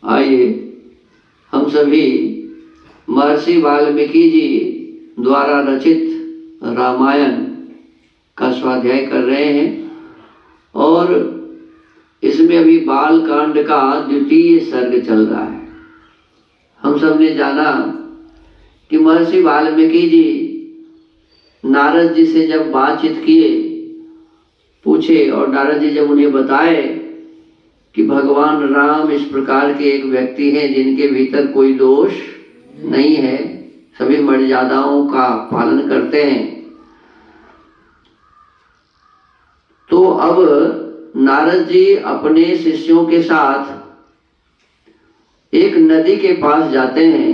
आइए हम सभी महर्षि वाल्मीकि जी द्वारा रचित रामायण का स्वाध्याय कर रहे हैं और इसमें अभी बाल कांड का द्वितीय सर्ग चल रहा है। हम सब ने जाना कि महर्षि वाल्मीकि जी नारद जी से जब बातचीत किए, पूछे और नारद जी जब उन्हें बताए कि भगवान राम इस प्रकार के एक व्यक्ति हैं जिनके भीतर कोई दोष नहीं है, सभी मर्यादाओं का पालन करते हैं, तो अब नारद जी अपने शिष्यों के साथ एक नदी के पास जाते हैं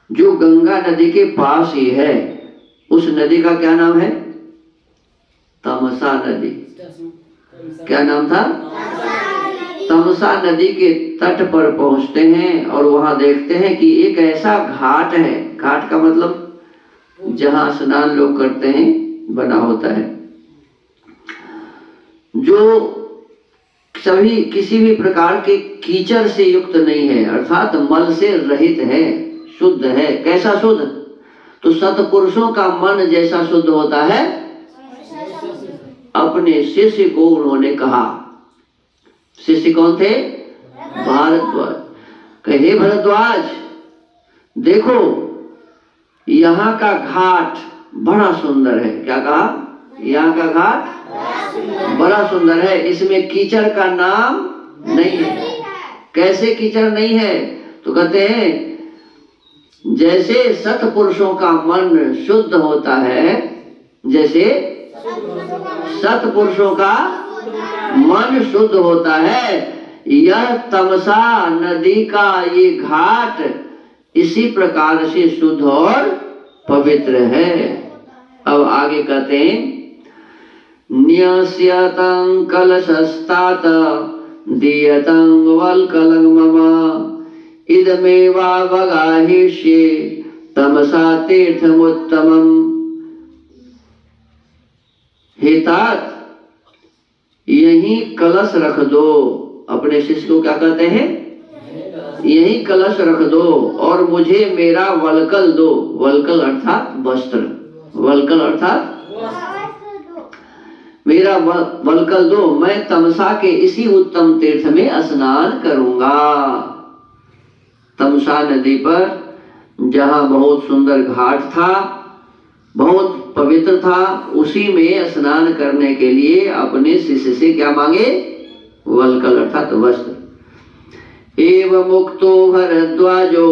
जो गंगा नदी के पास ही है। उस नदी का क्या नाम है? तमसा नदी। क्या नाम था? तमसा नदी के तट पर पहुंचते हैं और वहां देखते हैं कि एक ऐसा घाट है, घाट का मतलब जहां स्नान लोग करते हैं बना होता है, जो सभी किसी भी प्रकार के कीचड़ से युक्त नहीं है, अर्थात मल से रहित है, शुद्ध है। कैसा शुद्ध? तो सत्पुरुषों का मन जैसा शुद्ध होता है, अपने शिष्य को उन्होंने कहा। शिष्य कौन थे? भारद्वाज। कहे भरद्वाज देखो यहाँ का घाट बड़ा सुंदर है। क्या कहा? यहाँ का घाट बड़ा सुंदर है, इसमें कीचड़ का नाम नहीं है। कैसे कीचड़ नहीं है? तो कहते हैं जैसे सत्पुरुषों का मन शुद्ध होता है, जैसे सत्पुरुषों का मन शुद्ध होता है, यह तमसा नदी का ये घाट इसी प्रकार से शुद्ध और पवित्र है। अब आगे कहते हैं न्यस्यतं कलशस्तात दीयतं वल्कलं मम इदमेवावगाहिष्ये तमसा तीर्थमुत्तमम्। हे तात, यही कलश रख दो। अपने शिष्य को क्या कहते हैं? यही कलश रख दो और मुझे मेरा वल्कल दो। वल्कल अर्थात वस्त्र, वल्कल अर्थात मेरा वल्कल दो, मैं तमसा के इसी उत्तम तीर्थ में स्नान करूंगा। तमसा नदी पर जहां बहुत सुंदर घाट था, बहुत पवित्र था, उसी में स्नान करने के लिए अपने शिष्य से क्या मांगे? वल्कल अर्थात वस्त्र। एवं मुक्तो भरद्वाजो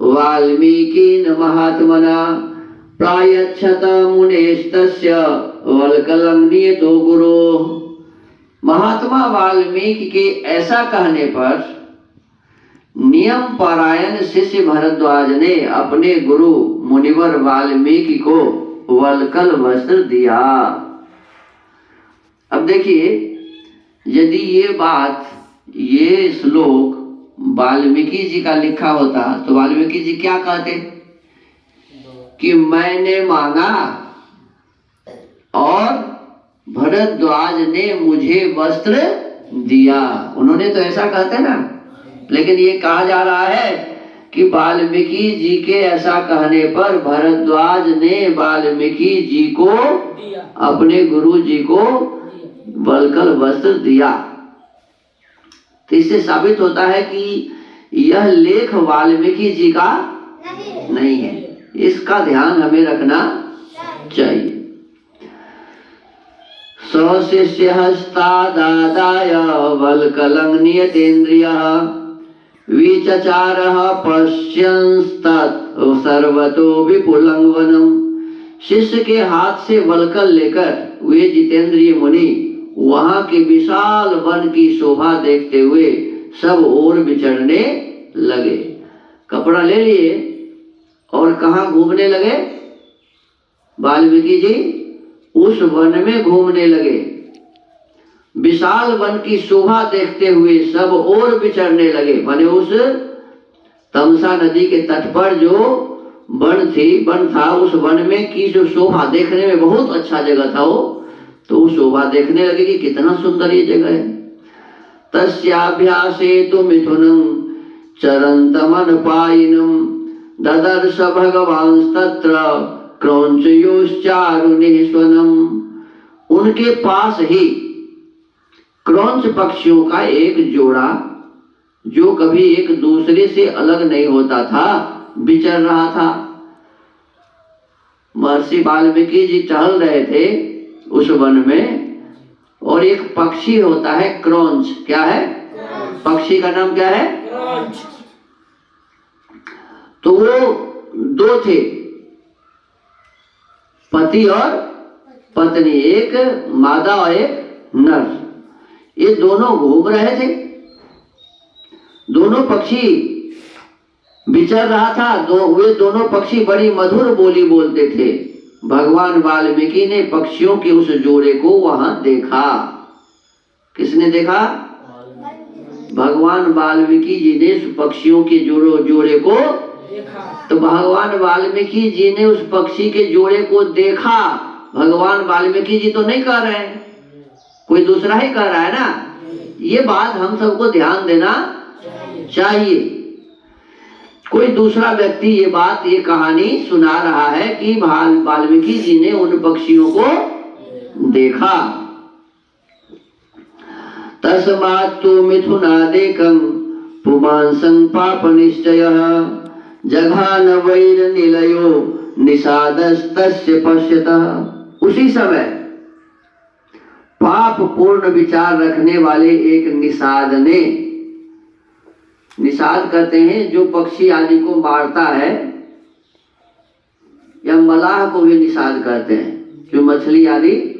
वाल्मीकिन महात्मना प्रायच्छत मुनेस्तस्य वल्कलं नियतो गुरो। महात्मा वाल्मीकि के ऐसा कहने पर नियम परायण शिष्य भरद्वाज ने अपने गुरु मुनिवर वाल्मीकि को वल्कल वस्त्र दिया। अब देखिए, यदि ये बात, ये श्लोक वाल्मीकि जी का लिखा होता तो वाल्मीकि जी क्या कहते कि मैंने मांगा और भरद्वाज ने मुझे वस्त्र दिया। उन्होंने तो ऐसा कहते ना, लेकिन ये कहा जा रहा है कि वाल्मीकि जी के ऐसा कहने पर भरद्वाज ने वाल्मीकि जी को, अपने गुरु जी को वल्कल वस्त्र दिया। तो इससे साबित होता है कि यह लेख वाल्मीकि जी का नहीं है। इसका ध्यान हमें रखना चाहिए। स्वशिष्य हस्तादाय वल्कलं नियतेन्द्रियः विचचारः पश्यंस्तत् सर्वतो विपुलं वनम्। शिष्य के हाथ से वल्कल लेकर वे जितेंद्रिय मुनि वहां के विशाल वन की शोभा देखते हुए सब ओर विचरने लगे। कपड़ा ले लिए और कहाँ घूमने लगे? वाल्मीकि जी उस वन में घूमने लगे। विशाल वन की शोभा देखते हुए सब ओर विचरने लगे। माने उस तमसा नदी के तट पर जो वन था, उस वन में की जो शोभा देखने में बहुत अच्छा जगह था वो, तो वो शोभा देखने लगे कि कितना सुंदर ये जगह है। तस्याभ्यासेतु मिथुनं चरन्तमनपायिनं ददर्श भगवांस्तत्र क्रौंचयोश्चारुनिःस्वनम्। उनके पास ही क्रौंच पक्षियों का एक जोड़ा, जो कभी एक दूसरे से अलग नहीं होता था, विचर रहा था। महर्षि वाल्मीकि जी टहल रहे थे उस वन में, और एक पक्षी होता है क्रौंच। क्या है? पक्षी का नाम क्या है? क्रौंच। तो वो दो थे, पति और पत्नी, एक मादा और एक नर। ये दोनों घूम रहे थे, दोनों पक्षी विचर रहा था। वे दोनों पक्षी बड़ी मधुर बोली बोलते थे। भगवान वाल्मीकि ने पक्षियों के उस जोड़े को वहां देखा। किसने देखा? भगवान वाल्मीकि जी ने उस पक्षियों के जोड़े को देखा। तो भगवान वाल्मीकि जी ने उस पक्षी के जोड़े को देखा। भगवान वाल्मीकि जी तो नहीं कह रहे हैं, कोई दूसरा ही कह रहा है ना। ये बात हम सबको ध्यान देना चाहिए। कोई दूसरा व्यक्ति ये बात, ये कहानी सुना रहा है कि वाल्मीकि जी ने उन पक्षियों को देखा। तस्मात्तु मिथुनादेकं पुमांसं पापनिश्चयः जघान वैरनिलयो निषादस्तस्य पश्यतः। उसी समय पाप पूर्ण विचार रखने वाले एक निषाद ने, निषाद कहते हैं जो पक्षी आदि को मारता है, या मलाह को भी निषाद कहते हैं, जो मछली आदि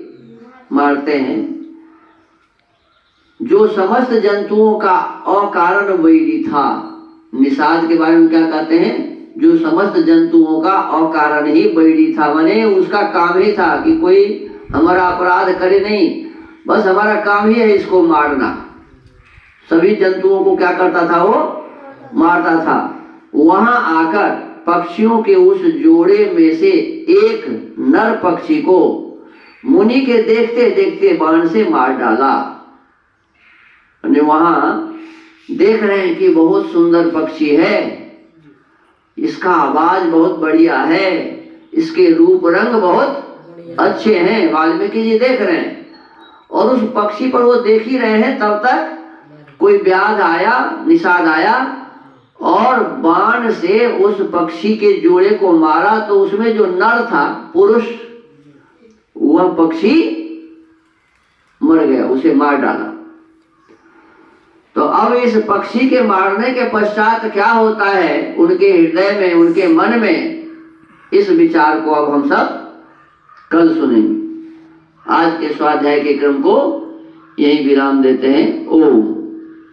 मारते हैं, जो समस्त जंतुओं का अकारण वैरी था। निषाद के बारे में क्या कहते हैं? जो समस्त जंतुओं का अकारण ही वैरी था, माने उसका काम ही था कि कोई हमारा अपराध करे नहीं, बस हमारा काम ही है इसको मारना। सभी जंतुओं को क्या करता था? वो मारता था। वहां आकर पक्षियों के उस जोड़े में से एक नर पक्षी को मुनि के देखते देखते बाण से मार डाला। वहां देख रहे हैं कि बहुत सुंदर पक्षी है, इसका आवाज बहुत बढ़िया है, इसके रूप रंग बहुत अच्छे हैं। वाल्मीकि जी देख रहे हैं और उस पक्षी पर वो देख ही रहे हैं। तब तक कोई व्याध आया, निषाद आया और बाण से उस पक्षी के जोड़े को मारा। तो उसमें जो नर था, पुरुष, वह पक्षी मर गया, उसे मार डाला। तो अब इस पक्षी के मारने के पश्चात क्या होता है उनके हृदय में, उनके मन में, इस विचार को अब हम सब कल सुनेंगे। आज के स्वाध्याय के क्रम को यही विराम देते हैं। ओम।